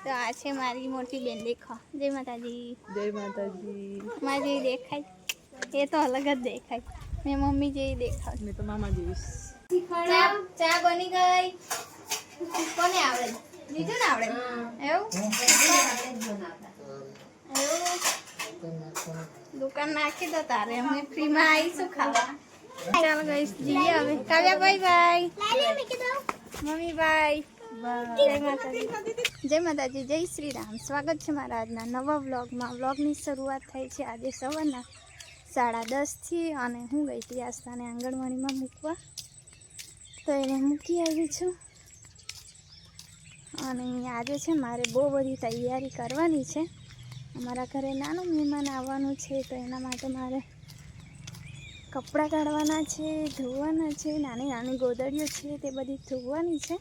તો આ છે મારી મોટી બેન, દેખો. જય માતાજી. જય માતાજી. મારી જેવી દેખાય, એ તો અલગ જ દેખાય. મેં મમ્મી જેવી દેખાય. મેં તો મામા જેવીશ. ચા બની ગઈ. કોને આવડે? બીજું ને આવડે એવું? દુકાન નાખી દો તારે, અમે ફ્રીમાં આવીશું ખાવા. ચાલો ગઈશ, જઈએ હવે. Kavya bye bye. મમ્મી બાય. જય માતાજી. જય માતાજી, જય શ્રી રામ. સ્વાગત છે મારા આજના નવા વ્લોગમાં. વ્લોગની શરૂઆત થઈ છે આજે સવારના 10:30થી અને હું ગઈ હતી આસ્થાને આંગણવાડીમાં મૂકવા, તો એને મૂકી આવી છું. અને આજે છે મારે બહુ બધી તૈયારી કરવાની છે. અમારા ઘરે નાનું મહેમાન આવવાનું છે, તો એના માટે મારે કપડાં કાઢવાના છે, ધોવાના છે, નાની નાની ગોદડીઓ છે તે બધી ધોવાની છે.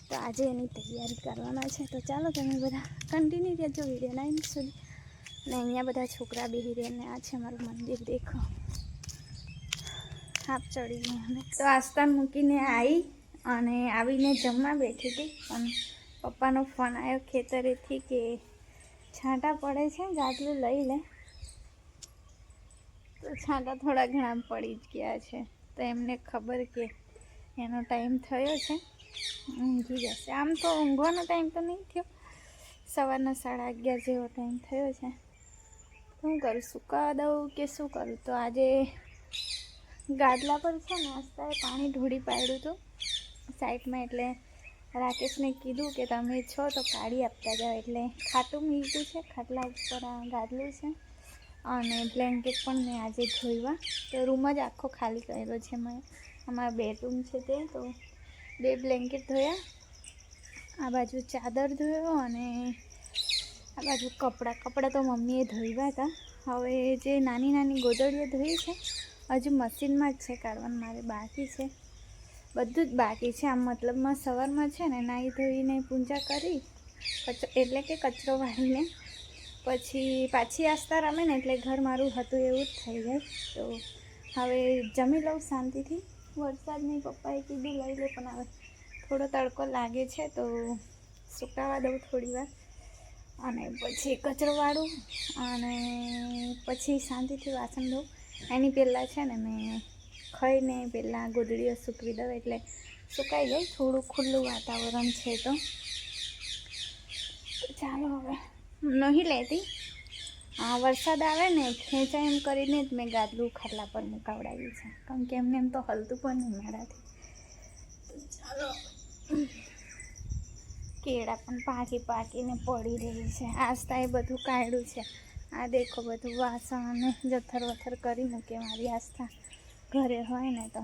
તો આજે એની તૈયારી કરવાના છે. તો ચાલો તમે બધા કન્ટિન્યુ રહેજો વિડીયોના એન્ડ સુધી. અને અહીંયા બધા છોકરા બેહી રહીને આ છે મારું મંદિર, દેખો. હાફ ચડી ગઈ. તો આસ્થાન મૂકીને આવી અને આવીને જમવા બેઠી હતી, પણ પપ્પાનો ફોન આવ્યો ખેતરેથી કે છાંટા પડે છે, ગાટલું લઈ લે. તો છાંટા થોડા ઘણા પડી જ ગયા છે, તો એમને ખબર કે એનો ટાઈમ થયો છે, ઊંઘી જશે. આમ તો ઊંઘવાનો ટાઈમ તો નહીં થયો, સવારના 11:30 જેવો ટાઈમ થયો છે. શું કરું, સુકાવા દઉં કે શું કરું? તો આજે ગાદલા પર છે ને આસ્તાએ પાણી ઢોળી પાડ્યું હતું સાઈડમાં, એટલે રાકેશને કીધું કે તમે છો તો કાઢી આપતા જાઓ. એટલે ખાટું મીઠું છે, ખાટલા ઉપર આ ગાદલું છે અને બ્લેન્કેટ પણ મેં આજે ધોઈવા. તો રૂમ જ આખો ખાલી કર્યો છે. મેં અમારા બેડરૂમ છે તે, તો 2 બ્લેન્કેટ ધોયા, આ બાજુ ચાદર ધોયો અને આ બાજુ કપડાં તો મમ્મીએ ધોઈવા હતા. હવે જે નાની નાની ગોદડીઓ ધોઈ છે, હજુ મશીનમાં જ છે કાઢવાનું, મારે બાકી છે, બધું જ બાકી છે. આમ મતલબમાં સવારમાં છે ને નાહી ધોઈને પૂજા કરી, એટલે કે કચરો વાળીને પછી પાછી આસ્થા રમે ને, એટલે ઘર મારું હતું એવું જ થઈ જાય. તો હવે જમી લઉં શાંતિથી. વરસાદ નહીં, પપ્પાએ કીધું લઈ લે, પણ હવે થોડો તડકો લાગે છે તો સુકાવા દઉં થોડી વાર, અને પછી કચરો વાળું અને પછી શાંતિથી વાસણ ધોઉં. એની પહેલાં છે ને મેં ખાઈને પહેલાં ગોદડીઓ સૂકવી દઉં, એટલે સુકાઈ જાય. થોડું ખુલ્લું વાતાવરણ છે તો ચાલો હવે નહીં લેતી. વરસાદ આવે ને ખેંચાય એમ કરીને જ મેં ગાદલું ખાટલા પર મુકાવડાવ્યું છે, કારણ કે એમને એમ તો હલતું પણ નહીં મારાથી. ચાલો, કેળા પણ પાકીને પડી રહી છે. આસ્થાએ બધું કાઢ્યું છે. આ દેખો, બધું વાસણ અને જથર કરી મૂકે મારી આસ્થા ઘરે હોય ને તો.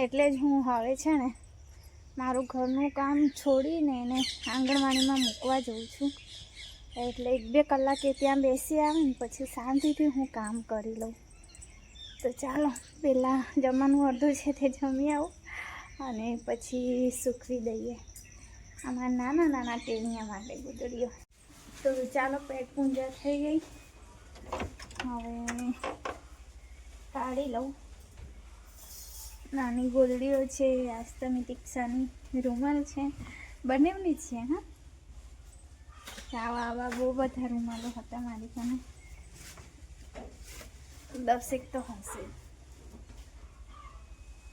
એટલે જ હું હવે છે ને મારું ઘરનું કામ છોડીને એને આંગણવાડીમાં મૂકવા જઉં છું. એટલે 1-2 કલાકે ત્યાં બેસી આવે ને પછી શાંતિથી હું કામ કરી લઉં. તો ચાલો, પહેલાં જમવાનું અડધું છે તે જમી આવું અને પછી સૂકવી દઈએ આમાં નાના ટેણિયા માટે ગોદડીઓ. તો ચાલો, પેટ પૂજા થઈ ગઈ. હવે કાઢી લઉં. નાની ગોદડીઓ છે, આસ્તમી તિક્ષાની રૂમાલ છે, બંનેવની જ છે. આવા બહુ બધા રૂમાલો હતા મારી પાસે, 10 તો હશે.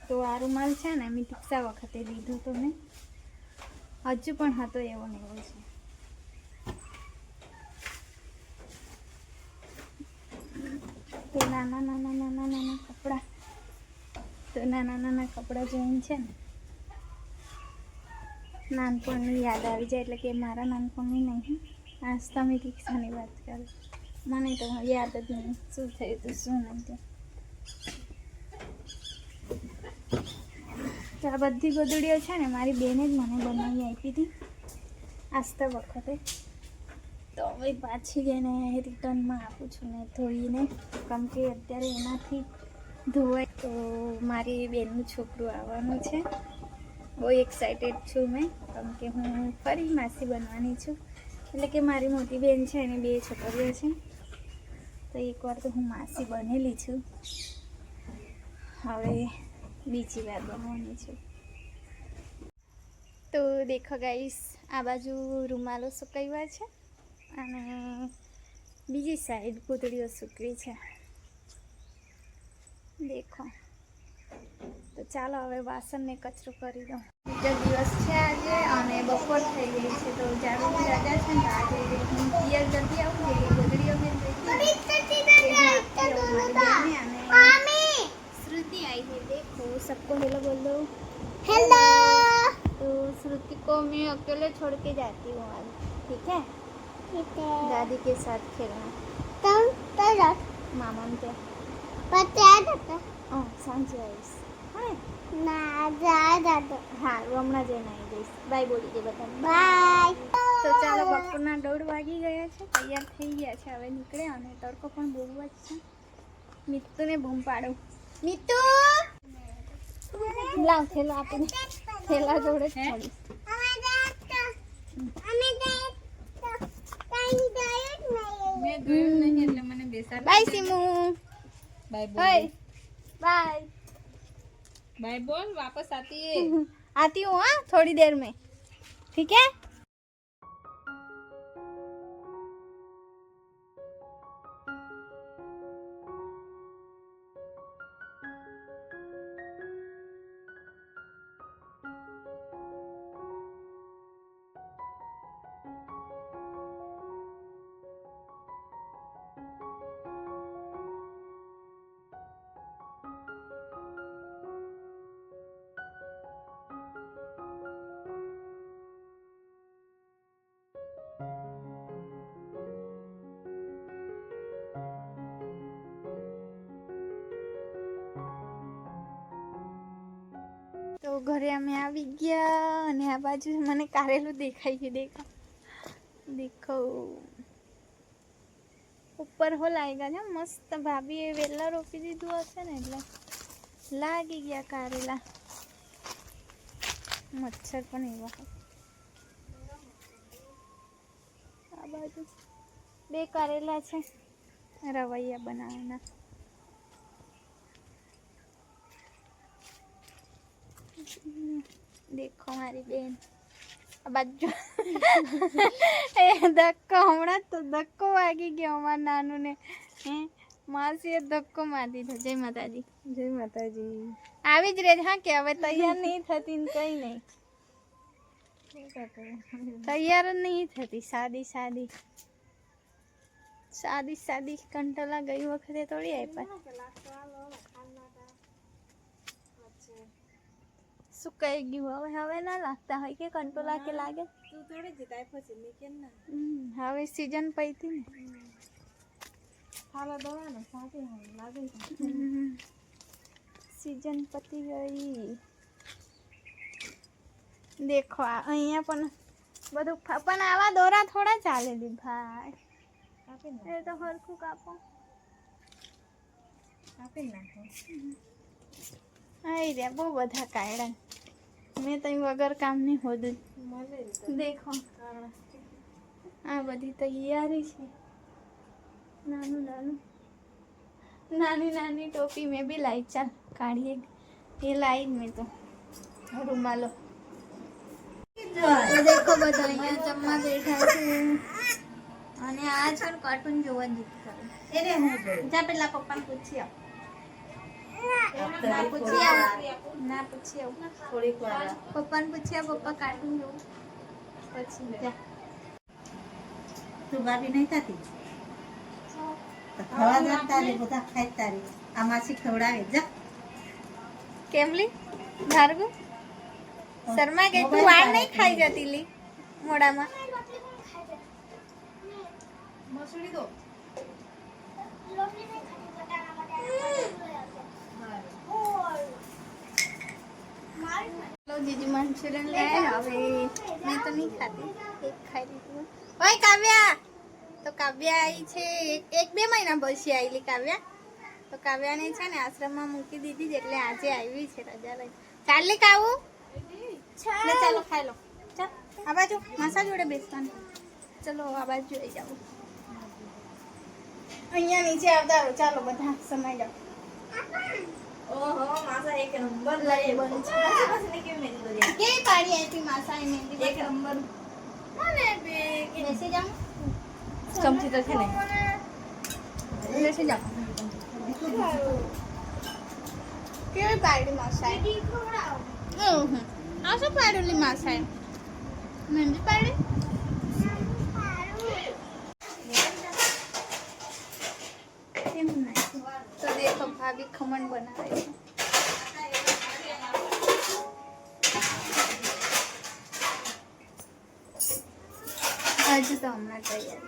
તો આ રૂમાલ છે ને મેં તિક્ષા વખતે લીધો તો મેં, હજુ પણ હતો એવો ને એવો છે. તો નાના કપડાં, તો નાના કપડાં જોઈને છે ને નાનપણની યાદ આવી જાય. એટલે કે મારા નાનપણની નહીં, આસ્થાની તિક્ષાની વાત કરું. મને તો યાદ જ નહીં શું થયું હતું શું નહીં. તો આ બધી ગોદડીઓ છે ને મારી બેને જ મને બનાવી આપી હતી આસ્થા વખતે. તો હવે પાછી એને રિટર્નમાં આપું છું ને ધોઈને, કેમ કે અત્યારે એનાથી ધોવાય. તો મારી બેનનું છોકરું આવવાનું છે, બહુ એક્સાઇટેડ છું મેં, કેમ કે હું ફરી માસી બનવાની છું. એટલે કે મારી મોટી બેન છે, એની 2 છોકરીઓ છે, તો એકવાર તો હું માસી બનેલી છું, હવે બીજી વાર બનવાની છું. તો દેખો ગાઈસ, આ બાજુ રૂમાલો સુકવ્યા છે અને બીજી સાઈડ ગોદડીઓ સૂકવી છે. દેખો. તો ચાલો હવે વાસણને કચરો કરી દઉં. બીજો દિવસ છે આજે અને બપોર થઈ ગઈ છે તો જાડુની રજા છે ને આજે હું પિયર જલ્દી આવું જોઈએ ગોદડીઓ મેં श्रुति आई है. देखो सबको हेलो बोल दो. हेलो. तो श्रुति को मैं अकेले छोड़ के जाती हूँ आज. ठीक है. ठीक है. दादी के साथ खेलना. कब मामा पे पता है. सांझे आईश. ના દાદા. હા હમણાં જઈને આવી જઈશ. બાય બોલી દે બધા. બાય. તો ચાલો બપોરના 1:30 વાગી ગયા છે. તૈયાર થઈ ગયા છે. હવે નીકળે અને તડકો પણ બહુ જ છે. મિત્તુને બૂમ પાડું. મિત્તુ લાવ થેલો આપીને થેલા જોડે જ છોડીશ. Bye Simu. Bye bye bye bye बोल वापस आती है. आती हूँ हाँ थोड़ी देर में. ठीक है. તો ઘરે અમે આવી ગયા અને આ બાજુ મને કારેલું દેખાય છે. દેખો ઉપર હો લાગ્યા છે મસ્ત. ભાભીએ વેલા રોપી દીધું હશે ને એટલે લાગી ગયા કારેલા. મચ્છર પણ એવા. આ બાજુ 2 કારેલા છે રવૈયા બનાવવાના. देखो हमारी बेन बाजू धक्को हमारा तो धक्को वागी गयो हमारा नानू ने. मासी धक्को मार दीधो. जय माताजी. जय माताजी. આવી જ રેજ હા કે હવે તૈયાર નહીં થતી ને કઈ નહીં. તૈયાર જ નહીં થતી. સાદી કંટોલા ગઈ વખતે તોડી આપ્યા. સુકાઈ ગયું હવે ના લાગતા હોય કે કંટોલા કે લાગે. તું થોડે જતા પછી નીકળ ના. હવે સીઝન પઈતી ને ખાવા દવાનો સાથે લાગે. સીઝન પતી ગઈ. દેખો અહીંયા પણ બધું પણ આવા દોરા થોડા ચાલે દી ભાઈ. એ તો હરખું કાપો. આપી નાખો. आई रे वो बधा कायड़ा. मैं तो वगर काम नहीं हो दू. देखो आ बधी तैयारी है. नानी टोपी में भी लाई. चल काढ़िए ये लाई में तो रूमालो. तो देखो બધા અહીંયા જમવા બેઠા છે અને આ છે કાર્ટૂન જોવા જીત કરે. એને હું જોઉં. જા પેલા પપ્પાને પૂછી આવ. ના પૂછી આવું થોડીક વાર. પપ્પાને પૂછ્યા પપ્પા કાર્ટૂન જોવું પછી જા. તું ભાભી નહીં ખાતી તો ખાવા દે. તારી બધા ખાઈ તારી આ માસી ખવડાવે જા. કેમલી ભાર્ગુ શર્મા કે તું વાળ નહીં ખાઈ જતી લી મોડામાં. મસૂડી દો. लो जीजी मंचूरियन ले હવે मैं तो नहीं खाती. एक खाई લીધું. ઓય કાવ્યા તો કાવ્યા આવી છે. એક બે મહિના પછી આવેલી કાવ્યા. તો કાવ્યાને છે ને આશ્રમમાં મૂકી દીધી છે એટલે આજે આવી છે રજા લઈ. ચાલી ખાવું લે ચાલો ખાઈ લો. ચાલ આ બાજુ માસા જોડે બેસવાનું. ચલો આ બાજુ આવી જાવ. અહીંયા નીચે આવતા રહો. ચાલો બધા સમાઈ જાઓ. ઓહો માસા એક નંબર લઈ બન છે. માસી ને કેવી મહેંદી દોરી. કે પાડી આપી માસા એ મહેંદી એક નંબર બેસી જાઓ ચમચી તો છે ને બેસી જાઓ કેવી પાડી માસાય આ શું પાડેલી માસાય મહેંદી પાડી એમ નહીં તો દેખો ભાભી ખમણ બનાવે છે હજુ તો હમણાં તૈયાર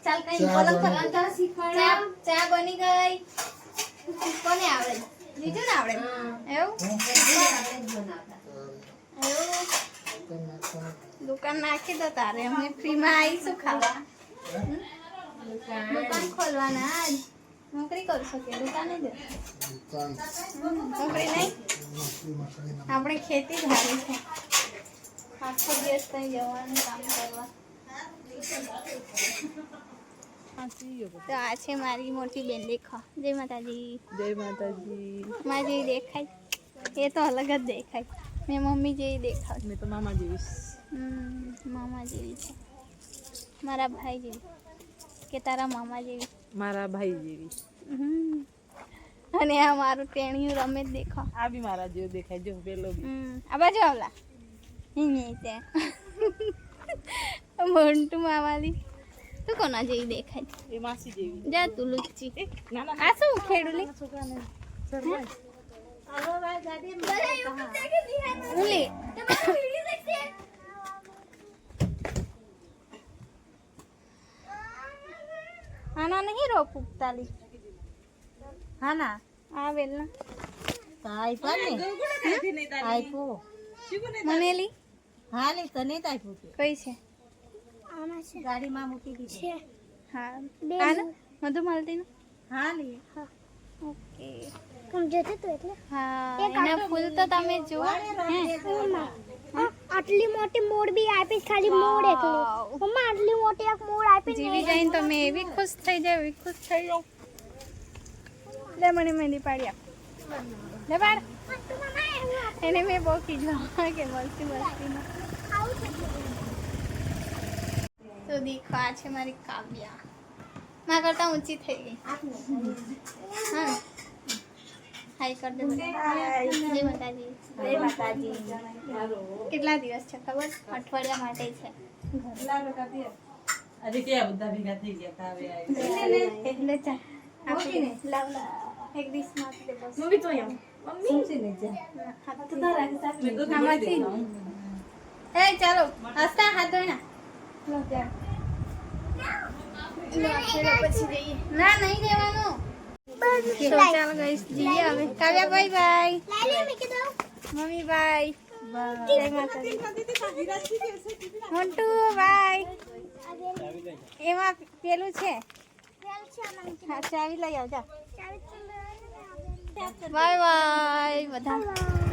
ચાલ કઈ બોલો કરતા શીખવાડો ચા બની ગઈ કોને આવડે બીજું ને આવડે એવું દુકાન નાખી દો તારે અમે ફ્રીમાં આવીશું ખાવા દુકાન ખોલવાના આજ નોકરી કરશો કે દુકાને જ નોકરી નહીં આપણે ખેતી જ હારી છે આખો દિવસ કઈ જવાનું કામ કરવા તો આ છે મારી મોટી બેન દેખો જય માતાજી મારી જેવી દેખાય એ તો અલગ જ દેખાય મેં મમ્મી જેવી દેખાવ મેં તો મામા જેવી મામા જેવી છે મારા ભાઈ જેવી કે તારા મામા જેવી મારા ભાઈ જેવી અને આ મારું ટેણિયું રમે જ દેખો આ બી મારા જેવો દેખાય જો પેલો બી આ બાજુ આવલા મોન્ટુ મામાલી તું કોના જેવી દેખાય એ માસી જેવી જા તું લુચ્ચી ના ના આ શું ખેડુલી છોકરાને સરવાય ઉલી આના નહીં રો પુગતાલી હા ના આ વેલના આપ્યા ને આપ્યો મનેલી હા ને તને જ આપ્યું છે કઈ છે ગાડીમાં મૂકી દીધી હા આના મધુ માલતીનું હા ને ઓકે હા એના ફૂલ તો તમે જુઓ આટલી મોટી મોડ બી આપી ખાલી મોડ એકલી મમ્મા આટલી મોટી એક મોડ આપી જીવી જઈને તો મેં એવી ખુશ થઈ જાવ એવી ખુશ થઈ જાવ લે મને મહેંદી પાડી આપ લે પાડ એને મેં બહુ કીધું કે મસ્તી મસ્તીમાં તો દેખો આ છે મારી કાવ્યા મારા કરતાં ઊંચી થઈ ગઈ હા હાય કર દે બધા. જય માતાજી જય માતાજી કેટલા દિવસ છે ખબર અઠવાડિયા માટે છે આજે કેવા બધા ભેગા થઈ ગયા કાવે એટલે ચા આપીને લાવ લાવ એક ડીશ માં આપી દે બસ મમ્મી તો આમ સમજીને જા આમાંથી એ ચાલો હસતા હાથ ધોઈ લો ત્યાં લો પછી જઈએ ના નહીં દેવાનું તો ચાલો ગાઈસ જઈએ હવે કાવ્યા બાય બાય મમ્મી બાય જય માતાજી મોન્ટુ બાય એમાં પેલું છે હા ચાવી લઈ આવજા બાય બાય બધા